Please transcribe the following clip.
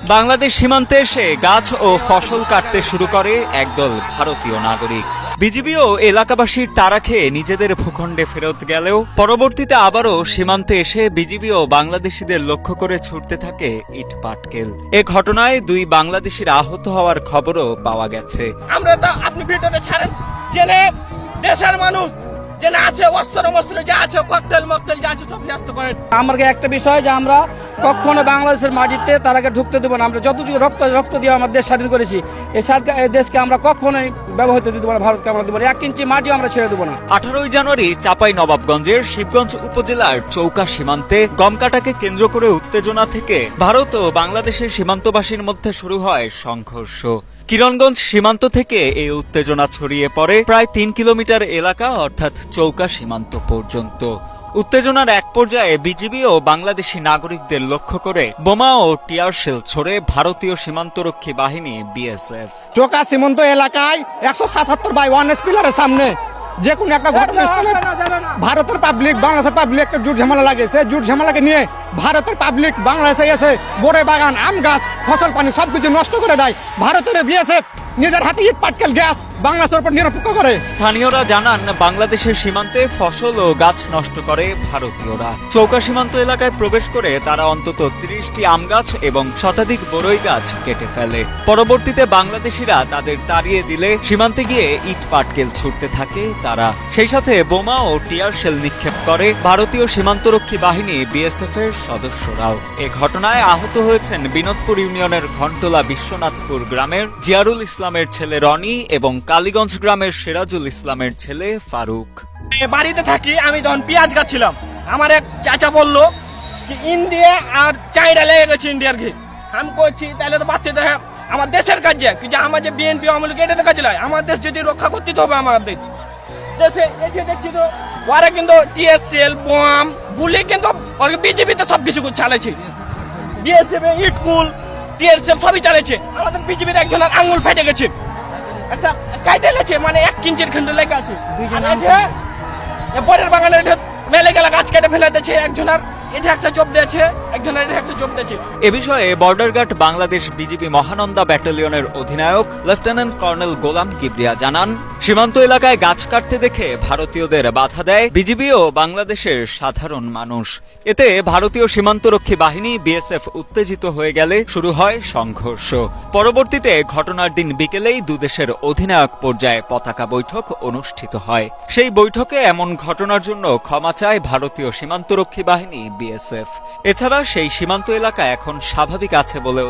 বাংলাদেশ সীমান্তে এসে গাছ ও ফসল কাটতে শুরু করে একদল ভারতীয় নাগরিক। বিজিবি ও এলাকাবাসীর তাড়া খেয়ে নিজেদের ভূখণ্ডে ফেরত গেলেও পরবর্তীতে আবারও সীমান্তে এসে বিজিবি ও বাংলাদেশিদের লক্ষ্য করে ছুটতে থাকে ইট পাটকেল। এ ঘটনায় 2 বাংলাদেশির আহত হওয়ার খবরও পাওয়া গেছে। আমরা তো আপনি ভিডিওতে ছাড়েন জেনে দেশের মানুষ জেনে আছে অস্ত্র যা আছে ককটেল মকটেল যা আছে সব ন্যস্ত করেন। আমাকে একটা বিষয় যে আমরা কখনো বাংলাদেশের মাটিতে তারাকে ঢুকতে দেবো না। আমরা যতটুকু রক্ত দিয়ে আমার দেশ স্বাধীন করেছি, এই দেশকে আমরা কখনোই ব্যবহৃত দিতে পারবো না, ভারতকে আমরা দেবো না, 1 ইঞ্চি মাটিও আমরা ছেড়ে দেবো না। 18 জানুয়ারি চাঁপাইনবাবগঞ্জের শিবগঞ্জ উপজেলার চৌকা সীমান্তে গমকাটাকে কেন্দ্র করে উত্তেজনা থেকে ভারত ও বাংলাদেশের সীমান্তবাসীর মধ্যে শুরু হয় সংঘর্ষ। কিরণগঞ্জ সীমান্ত থেকে এই উত্তেজনা ছড়িয়ে পড়ে প্রায় 3 কিলোমিটার এলাকা অর্থাৎ চৌকা সীমান্ত পর্যন্ত। উত্তেজনার এক পর্যায়ে বিজিবি ও বাংলাদেশি নাগরিকদের লক্ষ্য করে বোমা ও টিয়ার শেল ছড়ে ভারতীয় সীমান্তরক্ষী বাহিনী বিএসএফ। চোকা সীমান্ত এলাকায় 177/1 পিলারের সামনে যে কোনো একটা ঘটনাস্থলে ভারতের পাবলিক বাংলাদেশের পাবলিক একটা জুট ঝামেলা লাগে। সেই জুট ঝামেলাকে নিয়ে ভারতের পাবলিক বাংলাদেশে এসে বোরে বাগান, আম গাছ, ফসল পানি সবকিছু নষ্ট করে দেয়। ভারতের বিএসএফ নিজের হাতে ইট পাটকেল গ্যাস বাংলাদেশের উপর নিরপেক্ষ করে। স্থানীয়রা জানান, বাংলাদেশের সীমান্তে ফসল ও গাছ নষ্ট করে ভারতীয়রা। চৌকা সীমান্ত এলাকায় প্রবেশ করে তারা অন্তত 30টি আম গাছ এবং শতাধিক বরই গাছ কেটে ফেলে। পরবর্তীতে বাংলাদেশিরা তাদের তাড়িয়ে দিলে সীমান্তে গিয়ে ইট পাটকেল ছুটতে থাকে তারা। সেই সাথে বোমা ও টিয়ার শেল নিক্ষেপ করে ভারতীয় সীমান্তরক্ষী বাহিনী বিএসএফ এর সদস্যরাও। এ ঘটনায় আহত হয়েছেন বিনোদপুর ইউনিয়নের ঘন্টলা বিশ্বনাথপুর গ্রামের জিয়ারুল ইসলামের ছেলে রনি এবং কালীগঞ্জ গ্রামের সিরাজুল ইসলামের ছেলে ফারুক। বাড়িতে থাকি, আমি যখন পেঁয়াজ কাটছিলাম আমার এক চাচা বললো যে ইন্ডিয়া আর চাইনা লেগে গেছে ইন্ডিয়ার ঘি। আমি করছি তাহলে তো বাচ্চা দেখে আমার দেশের কাজে কিন্তু আমার যে বিএনপি আমল এটা তো কাজে লাগে। আমার দেশ যদি রক্ষা করতে হবে আমার দেশে এসে দেখছি তো ওরা কিন্তু টিএসএল বোম গুলি কিন্তু বিজেপিতে সবকিছু চালাইছে। বিএসএফ ইটকুল টিএসএল সবই চালাইছে। আমাদের বিজেপির একজনের আঙুল ফেটে গেছে, একটা কাইতে লেছে, মানে 1 ইঞ্চির খন্ড লেগে আছে। পরের বাগানে মেলে গেলা গাছ কেটে ফেলে দিয়েছে, একজনের এটা একটা চোপ দিয়েছে, একজনের এটা একটা চোপ দিয়েছে। এ বিষয়ে border guard Bangladesh BGB Mahananda ব্যাটালিয়নের অধিনায়ক লেফটেন্যান্ট কর্নেল গোলাম কিবরিয়া জানান, সীমান্ত এলাকায় গাছ কাটতে দেখে ভারতীয়দের বাধা দেয় বিজিবি ও বাংলাদেশের সাধারণ মানুষ। এতে ভারতীয় সীমান্তরক্ষী বাহিনী বিএসএফ উত্তেজিত হয়ে গেলে শুরু হয় সংঘর্ষ। পরবর্তীতে ঘটনার দিন বিকেলেই দুদেশের অধিনায়ক পর্যায়ে পতাকা বৈঠক অনুষ্ঠিত হয়। সেই বৈঠকে এমন ঘটনার জন্য ক্ষমা চায় ভারতীয় সীমান্তরক্ষী বাহিনী বিএসএফ। এছাড়া সেই সীমান্ত এলাকা এখন স্বাভাবিক আছে বলে